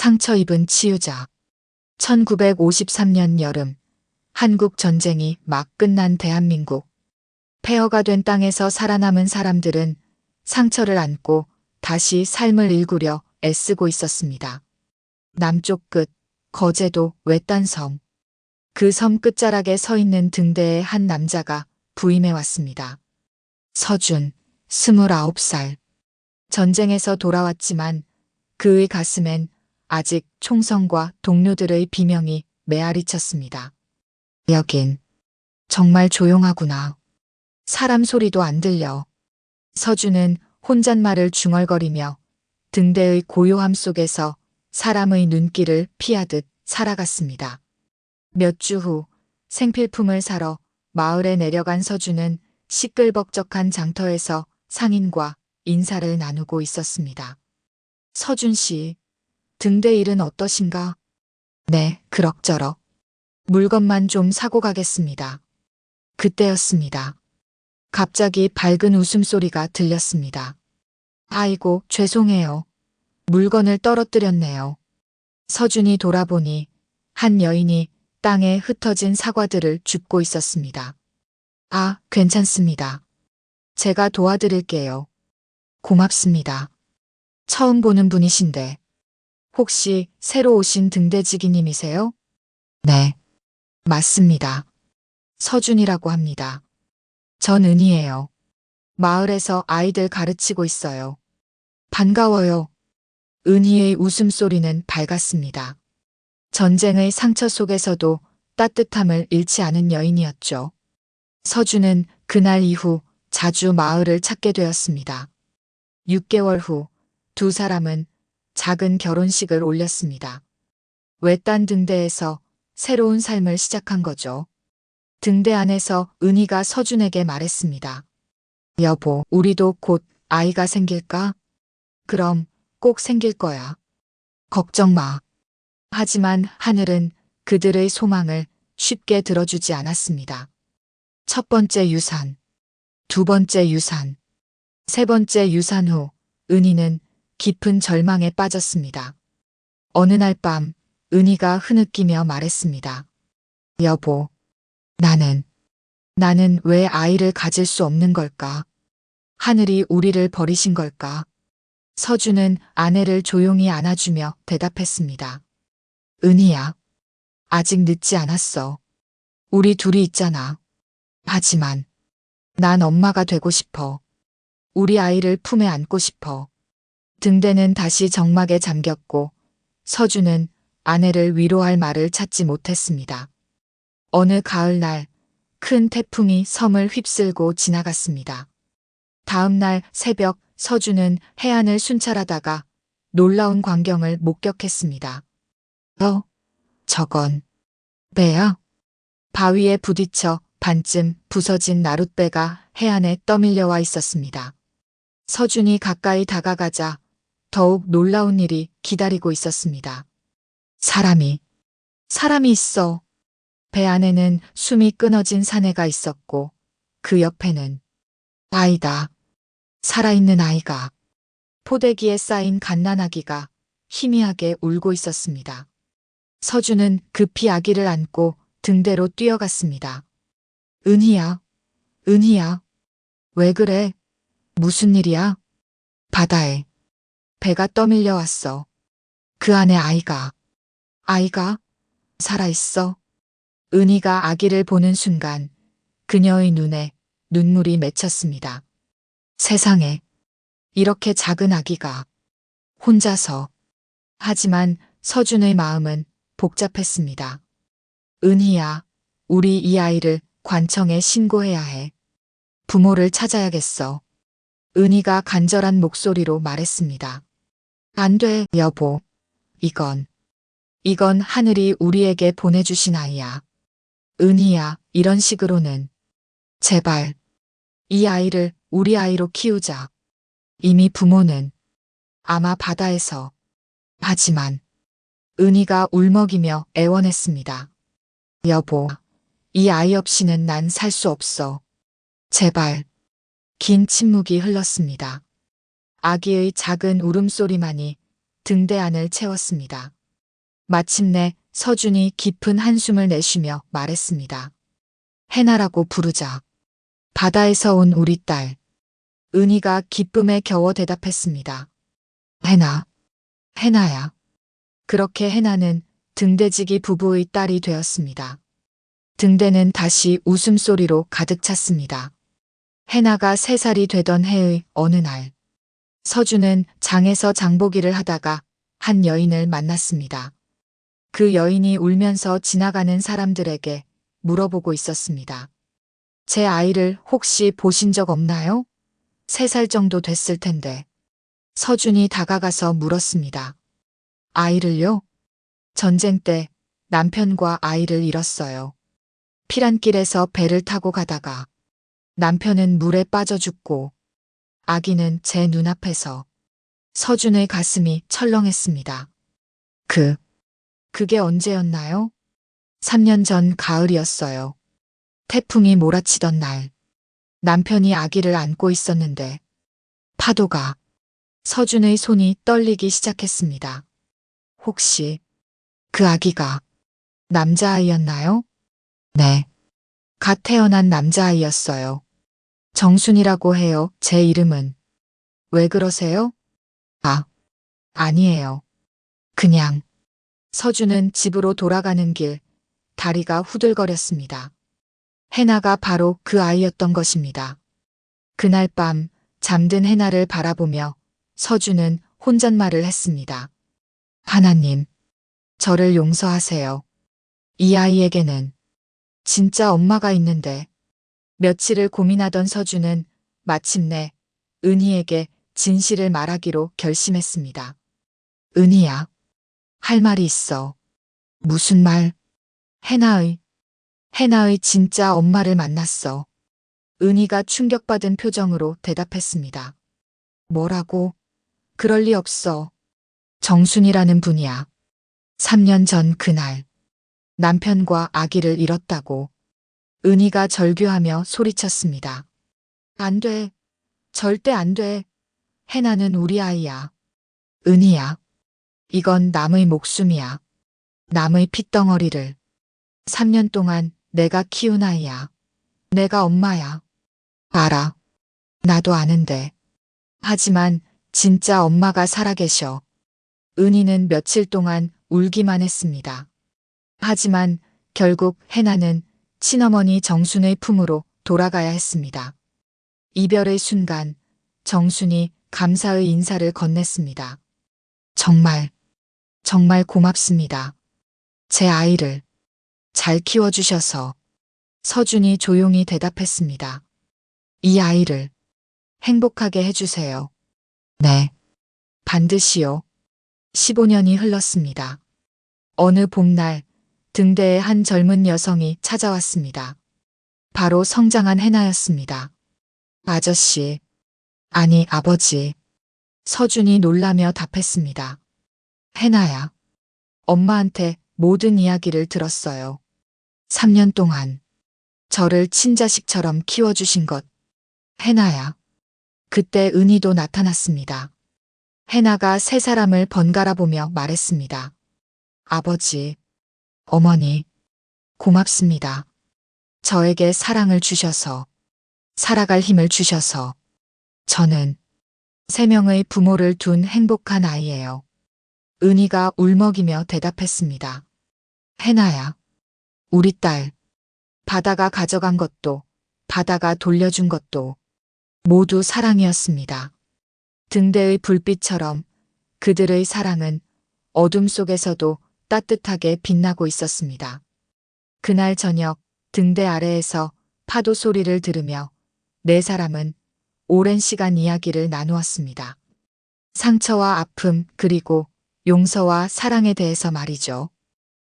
상처 입은 치유자. 1953년 여름, 한국 전쟁이 막 끝난 대한민국. 폐허가 된 땅에서 살아남은 사람들은 상처를 안고 다시 삶을 일구려 애쓰고 있었습니다. 남쪽 끝, 거제도 외딴 섬. 그 섬 끝자락에 서 있는 등대에 한 남자가 부임해 왔습니다. 서준, 29살. 전쟁에서 돌아왔지만 그의 가슴엔 아직 총성과 동료들의 비명이 메아리 쳤습니다. 여긴 정말 조용하구나. 사람 소리도 안 들려. 서준은 혼잣말을 중얼거리며 등대의 고요함 속에서 사람의 눈길을 피하듯 살아갔습니다. 몇 주 후 생필품을 사러 마을에 내려간 서준은 시끌벅적한 장터에서 상인과 인사를 나누고 있었습니다. 서준 씨, 등대 일은 어떠신가? 네, 그럭저럭. 물건만 좀 사고 가겠습니다. 그때였습니다. 갑자기 밝은 웃음소리가 들렸습니다. 아이고, 죄송해요. 물건을 떨어뜨렸네요. 서준이 돌아보니 한 여인이 땅에 흩어진 사과들을 줍고 있었습니다. 아, 괜찮습니다. 제가 도와드릴게요. 고맙습니다. 처음 보는 분이신데 혹시 새로 오신 등대지기님이세요? 네, 맞습니다. 서준이라고 합니다. 전 은희예요. 마을에서 아이들 가르치고 있어요. 반가워요. 은희의 웃음소리는 밝았습니다. 전쟁의 상처 속에서도 따뜻함을 잃지 않은 여인이었죠. 서준은 그날 이후 자주 마을을 찾게 되었습니다. 6개월 후 두 사람은 작은 결혼식을 올렸습니다. 외딴 등대에서 새로운 삶을 시작한 거죠. 등대 안에서 은희가 서준에게 말했습니다. 여보, 우리도 곧 아이가 생길까? 그럼 꼭 생길 거야. 걱정 마. 하지만 하늘은 그들의 소망을 쉽게 들어주지 않았습니다. 첫 번째 유산, 두 번째 유산, 세 번째 유산 후 은희는 깊은 절망에 빠졌습니다. 어느 날 밤 은희가 흐느끼며 말했습니다. 여보, 나는 왜 아이를 가질 수 없는 걸까? 하늘이 우리를 버리신 걸까? 서준은 아내를 조용히 안아주며 대답했습니다. 은희야, 아직 늦지 않았어. 우리 둘이 있잖아. 하지만 난 엄마가 되고 싶어. 우리 아이를 품에 안고 싶어. 등대는 다시 정막에 잠겼고 서준은 아내를 위로할 말을 찾지 못했습니다. 어느 가을날 큰 태풍이 섬을 휩쓸고 지나갔습니다. 다음 날 새벽 서준은 해안을 순찰하다가 놀라운 광경을 목격했습니다. 저건 배야? 바위에 부딪혀 반쯤 부서진 나룻배가 해안에 떠밀려와 있었습니다. 서준이 가까이 다가가자 더욱 놀라운 일이 기다리고 있었습니다. 사람이 있어. 배 안에는 숨이 끊어진 사내가 있었고 그 옆에는 아이다. 살아있는 아이가. 포대기에 쌓인 갓난아기가 희미하게 울고 있었습니다. 서준은 급히 아기를 안고 등대로 뛰어갔습니다. 은희야, 은희야. 왜 그래? 무슨 일이야? 바다에 배가 떠밀려 왔어. 그 안에 아이가 살아있어. 은희가 아기를 보는 순간 그녀의 눈에 눈물이 맺혔습니다. 세상에, 이렇게 작은 아기가 혼자서. 하지만 서준의 마음은 복잡했습니다. 은희야, 우리 이 아이를 관청에 신고해야 해. 부모를 찾아야겠어. 은희가 간절한 목소리로 말했습니다. 안 돼, 여보. 이건 하늘이 우리에게 보내주신 아이야. 은희야, 이런 식으로는. 제발, 이 아이를 우리 아이로 키우자. 이미 부모는 아마 바다에서. 하지만 은희가 울먹이며 애원했습니다. 여보, 이 아이 없이는 난 살 수 없어. 제발. 긴 침묵이 흘렀습니다. 아기의 작은 울음소리만이 등대 안을 채웠습니다. 마침내 서준이 깊은 한숨을 내쉬며 말했습니다. 해나라고 부르자. 바다에서 온 우리 딸. 은희가 기쁨에 겨워 대답했습니다. 해나, 해나야. 그렇게 해나는 등대지기 부부의 딸이 되었습니다. 등대는 다시 웃음소리로 가득 찼습니다. 해나가 3살이 되던 해의 어느 날, 서준은 장에서 장보기를 하다가 한 여인을 만났습니다. 그 여인이 울면서 지나가는 사람들에게 물어보고 있었습니다. 제 아이를 혹시 보신 적 없나요? 3살 정도 됐을 텐데. 서준이 다가가서 물었습니다. 아이를요? 전쟁 때 남편과 아이를 잃었어요. 피란길에서 배를 타고 가다가 남편은 물에 빠져 죽고 아기는 제 눈앞에서. 서준의 가슴이 철렁했습니다. 그게 언제였나요? 3년 전 가을이었어요. 태풍이 몰아치던 날, 남편이 아기를 안고 있었는데 파도가. 서준의 손이 떨리기 시작했습니다. 혹시 그 아기가 남자아이였나요? 네. 갓 태어난 남자아이였어요. 정순이라고 해요. 제 이름은. 왜 그러세요? 아니에요. 그냥. 서준은 집으로 돌아가는 길, 다리가 후들거렸습니다. 해나가 바로 그 아이였던 것입니다. 그날 밤 잠든 해나를 바라보며 서준은 혼잣말을 했습니다. 하나님, 저를 용서하세요. 이 아이에게는 진짜 엄마가 있는데. 며칠을 고민하던 서준은 마침내 은희에게 진실을 말하기로 결심했습니다. 은희야, 할 말이 있어. 무슨 말? 해나의 진짜 엄마를 만났어. 은희가 충격받은 표정으로 대답했습니다. 뭐라고? 그럴 리 없어. 정순이라는 분이야. 3년 전 그날 남편과 아기를 잃었다고. 은희가 절규하며 소리쳤습니다. 안 돼. 절대 안 돼. 해나는 우리 아이야. 은희야. 이건 남의 목숨이야. 남의 핏덩어리를 3년 동안 내가 키운 아이야. 내가 엄마야. 알아. 나도 아는데. 하지만 진짜 엄마가 살아계셔. 은희는 며칠 동안 울기만 했습니다. 하지만 결국 해나는 친어머니 정순의 품으로 돌아가야 했습니다. 이별의 순간 정순이 감사의 인사를 건넸습니다. 정말 고맙습니다. 제 아이를 잘 키워주셔서. 서준이 조용히 대답했습니다. 이 아이를 행복하게 해주세요. 네, 반드시요. 15년이 흘렀습니다. 어느 봄날 등대에 한 젊은 여성이 찾아왔습니다. 바로 성장한 해나였습니다. 아저씨, 아니 아버지. 서준이 놀라며 답했습니다. 해나야, 엄마한테 모든 이야기를 들었어요. 3년 동안 저를 친자식처럼 키워주신 것. 해나야. 그때 은희도 나타났습니다. 해나가 3사람을 번갈아 보며 말했습니다. 아버지, 어머니, 고맙습니다. 저에게 사랑을 주셔서, 살아갈 힘을 주셔서. 저는 3명의 부모를 둔 행복한 아이예요. 은희가 울먹이며 대답했습니다. 해나야, 우리 딸. 바다가 가져간 것도, 바다가 돌려준 것도 모두 사랑이었습니다. 등대의 불빛처럼 그들의 사랑은 어둠 속에서도 따뜻하게 빛나고 있었습니다. 그날 저녁 등대 아래에서 파도 소리를 들으며 4사람은 오랜 시간 이야기를 나누었습니다. 상처와 아픔 그리고 용서와 사랑에 대해서 말이죠.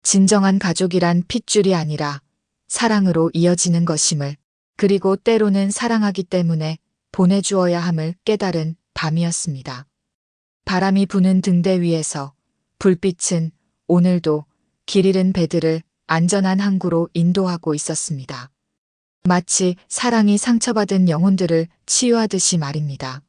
진정한 가족이란 핏줄이 아니라 사랑으로 이어지는 것임을, 그리고 때로는 사랑하기 때문에 보내주어야 함을 깨달은 밤이었습니다. 바람이 부는 등대 위에서 불빛은 오늘도 길 잃은 배들을 안전한 항구로 인도하고 있었습니다. 마치 사랑이 상처받은 영혼들을 치유하듯이 말입니다.